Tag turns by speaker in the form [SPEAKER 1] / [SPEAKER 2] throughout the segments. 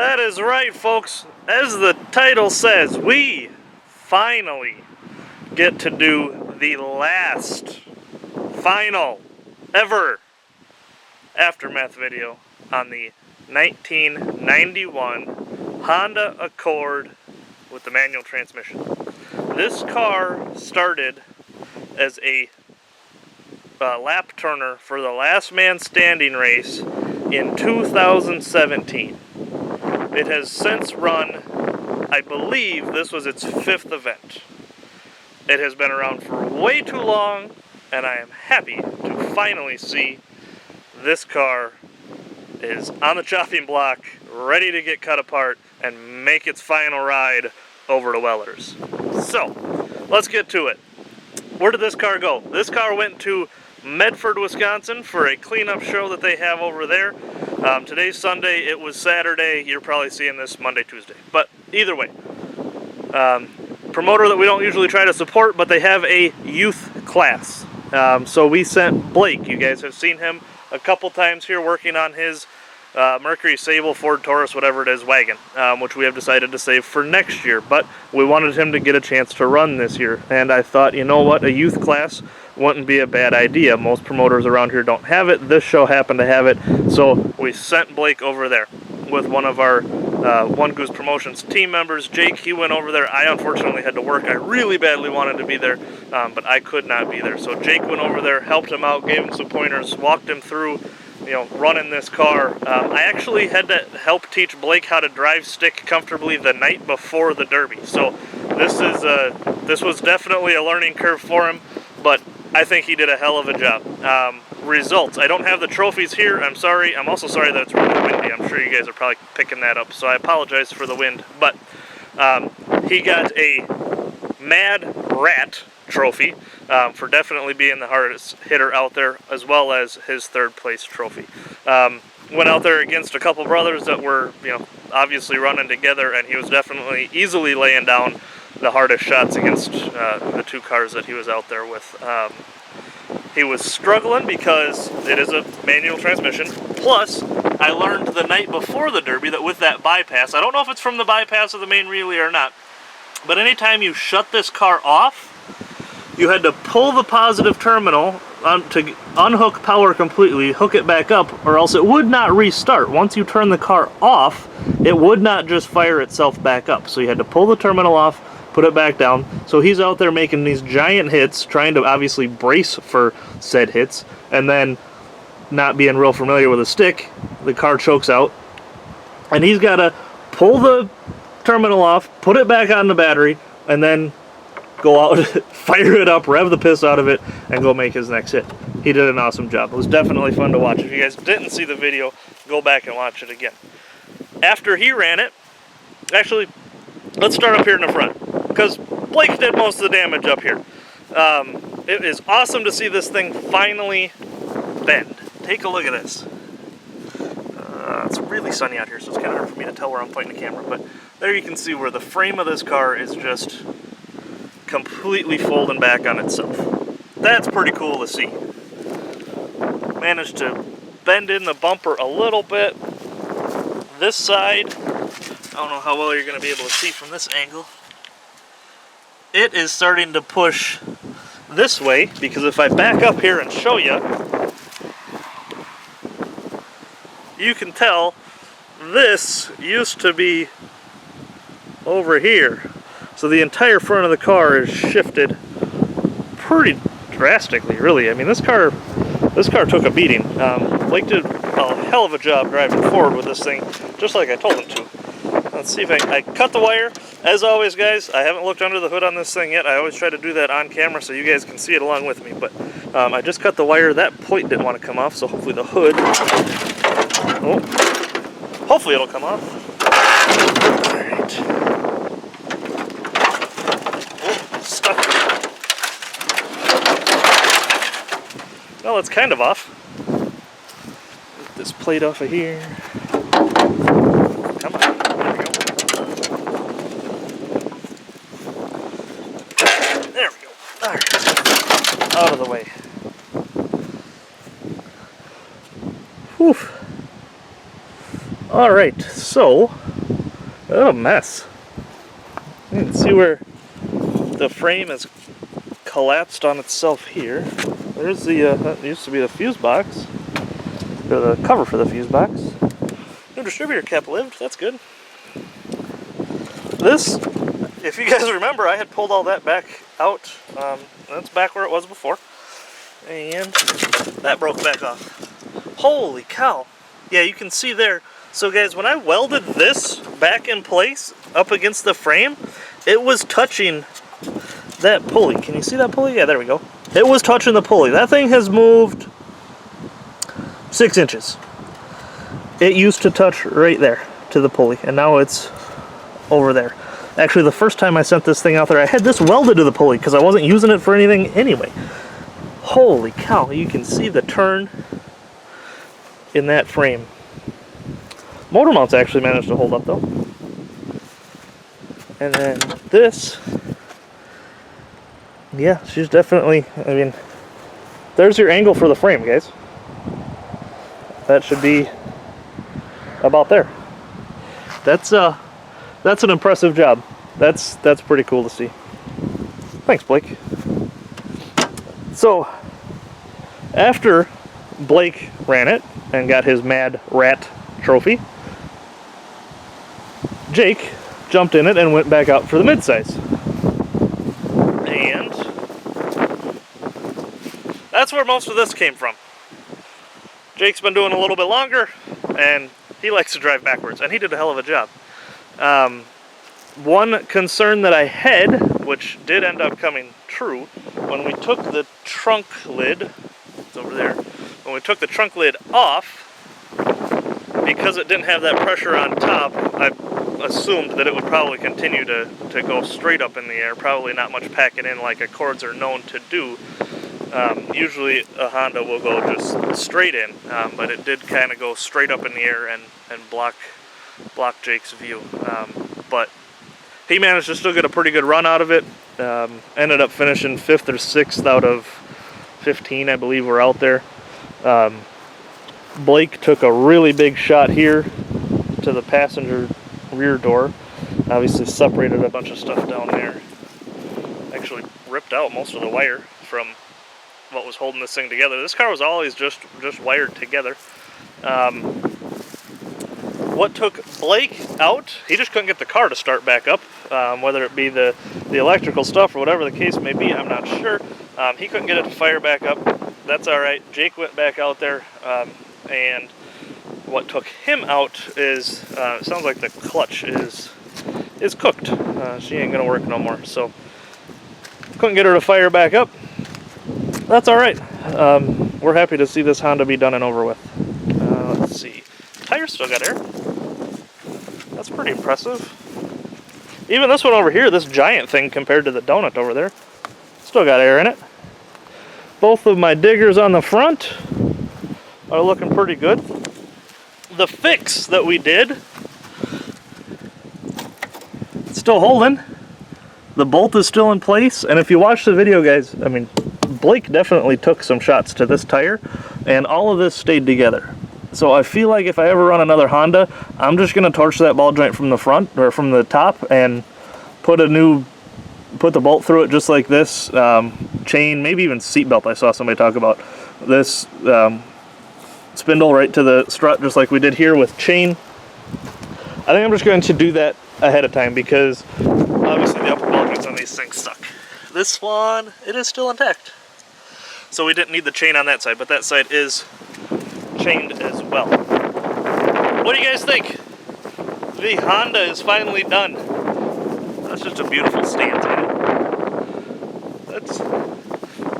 [SPEAKER 1] That is right, folks. As the title says, we finally get to do the last, final, ever aftermath video on the 1991 Honda Accord with the manual transmission. This car started as a lap turner for the last man standing race in 2017. It has since run, I believe this was its 5th event. It has been around for way too long, and I am happy to finally see this car is on the chopping block, ready to get cut apart and make its final ride over to Weller's. So, let's get to it. Where did this car go? This car went to Medford, Wisconsin for a cleanup show that they have over there. Today's Sunday, it was Saturday. You're probably seeing this Monday, Tuesday. But either way, promoter that we don't usually try to support, but they have a youth class. So we sent Blake. You guys have seen him a couple times here working on his Mercury Sable, Ford Taurus, whatever it is, wagon, which we have decided to save for next year. But we wanted him to get a chance to run this year. And I thought, you know what, a youth class wouldn't be a bad idea. Most promoters around here don't have it. This show happened to have it. So we sent Blake over there with one of our One Goose Promotions team members, Jake. He went over there. I unfortunately had to work. I really badly wanted to be there, but I could not be there. So Jake went over there, helped him out, gave him some pointers, walked him through, running this car. I actually had to help teach Blake how to drive stick comfortably the night before the Derby. So this was definitely a learning curve for him, but I think he did a hell of a job. Results. I don't have the trophies here. I'm sorry. I'm also sorry that it's really windy. I'm sure you guys are probably picking that up, so I apologize for the wind. But he got a Mad Rat trophy for definitely being the hardest hitter out there, as well as his 3rd place trophy. Went out there against a couple brothers that were, obviously running together, and he was definitely easily laying down the hardest shots against the 2 cars that he was out there with. He was struggling because it is a manual transmission. Plus, I learned the night before the Derby that with that bypass, I don't know if it's from the bypass of the main relay or not, but anytime you shut this car off, you had to pull the positive terminal to unhook power completely, hook it back up, or else it would not restart. Once you turn the car off, it would not just fire itself back up. So you had to pull the terminal off, put it back down. So he's out there making these giant hits, trying to obviously brace for said hits, and then not being real familiar with a stick, the car chokes out, and he's got to pull the terminal off, put it back on the battery, and then go out, fire it up, rev the piss out of it, and go make his next hit. He did an awesome job. It was definitely fun to watch. If you guys didn't see the video, go back and watch it again. After he ran it, actually, let's start up here in the front, because Blake did most of the damage up here. It is awesome to see this thing finally bend. Take a look at this. It's really sunny out here, so it's kind of hard for me to tell where I'm pointing the camera, but there you can see where the frame of this car is just completely folding back on itself. That's pretty cool to see. Managed to bend in the bumper a little bit. This side, I don't know how well you're going to be able to see from this angle. It is starting to push this way, because if I back up here and show you, you can tell this used to be over here. So the entire front of the car is shifted pretty drastically, really. I mean, this car took a beating. Blake did a hell of a job driving forward with this thing, just like I told him to. Let's see if I cut the wire. As always, guys, I haven't looked under the hood on this thing yet. I always try to do that on camera so you guys can see it along with me. But I just cut the wire. That plate didn't want to come off, so hopefully the hood... Oh, hopefully it'll come off. All right. Oh, stuck. Well, it's kind of off. Get this plate off of here. Come on. There we go. All right. Out of the way. Whew. All right, so What a mess. You can see where the frame is collapsed on itself here. There's the, that used to be the fuse box, or the cover for the fuse box. No distributor cap lived, that's good. This, if you guys remember, I had pulled all that back out. That's back where it was before. And that broke back off. Holy cow. Yeah, you can see there. So guys, when I welded this back in place up against the frame, it was touching that pulley. Can you see that pulley? Yeah, there we go. It was touching the pulley. That thing has moved 6 inches. It used to touch right there to the pulley, and now it's over there. Actually, the first time I sent this thing out there, I had this welded to the pulley because I wasn't using it for anything anyway. Holy cow, you can see the turn in that frame. Motor mounts actually managed to hold up though. And then this, yeah, she's definitely, I mean, there's your angle for the frame, guys. That should be about there. That's an impressive job. That's pretty cool to see. Thanks, Blake. So, after Blake ran it and got his Mad Rat trophy, Jake jumped in it and went back out for the midsize. And that's where most of this came from. Jake's been doing a little bit longer, and he likes to drive backwards, and he did a hell of a job. One concern that I had, which did end up coming true, when we took the trunk lid, it's over there, when we took the trunk lid off, because it didn't have that pressure on top, I assumed that it would probably continue to go straight up in the air, probably not much packing in like Accords are known to do. Usually a Honda will go just straight in, but it did kind of go straight up in the air and block Jake's view. But he managed to still get a pretty good run out of it. Ended up finishing 5th or 6th out of 15, I believe, were out there. Blake took a really big shot here to the passenger rear door. Obviously separated a bunch of stuff down there. Actually ripped out most of the wire from what was holding this thing together. This car was always just wired together. What took Blake out, he just couldn't get the car to start back up, whether it be the electrical stuff or whatever the case may be, I'm not sure. He couldn't get it to fire back up. That's alright. Jake went back out there, and what took him out is, it sounds like the clutch is cooked. She ain't gonna work no more, so couldn't get her to fire back up. That's alright. We're happy to see this Honda be done and over with. Let's see. Tires still got air. That's pretty impressive. Even this one over here, this giant thing compared to the donut over there, still got air in it. Both of my diggers on the front are looking pretty good. The fix that we did, it's still holding. The bolt is still in place, and if you watch the video, guys, I mean, Blake definitely took some shots to this tire, and all of this stayed together. So I feel like if I ever run another Honda, I'm just going to torch that ball joint from the front, or from the top, and put the bolt through it just like this. Chain, maybe even seat belt, I saw somebody talk about. This spindle right to the strut, just like we did here with chain. I think I'm just going to do that ahead of time, because obviously the upper ball joints on these things suck. This one, it is still intact. So we didn't need the chain on that side, but that side is chained as well. What do you guys think? The Honda is finally done. That's just a beautiful stance, man.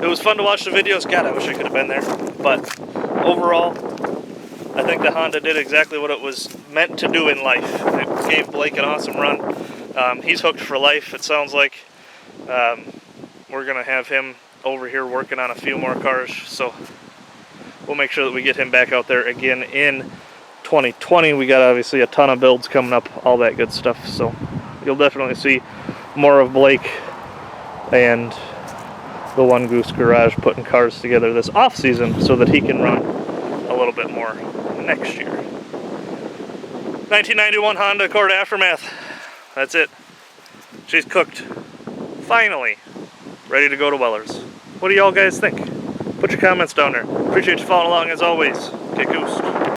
[SPEAKER 1] It was fun to watch the videos. God, I wish I could have been there. But overall, I think the Honda did exactly what it was meant to do in life. It gave Blake an awesome run. He's hooked for life, it sounds like. We're going to have him over here working on a few more cars, so we'll make sure that we get him back out there again in 2020. We got obviously a ton of builds coming up, all that good stuff, so you'll definitely see more of Blake and the One Goose Garage putting cars together this off season so that he can run a little bit more next year. 1991 Honda Accord Aftermath. That's it. She's cooked. Finally. Ready to go to Weller's. What do y'all guys think? Put your comments down there. Appreciate you following along as always. Get goosed.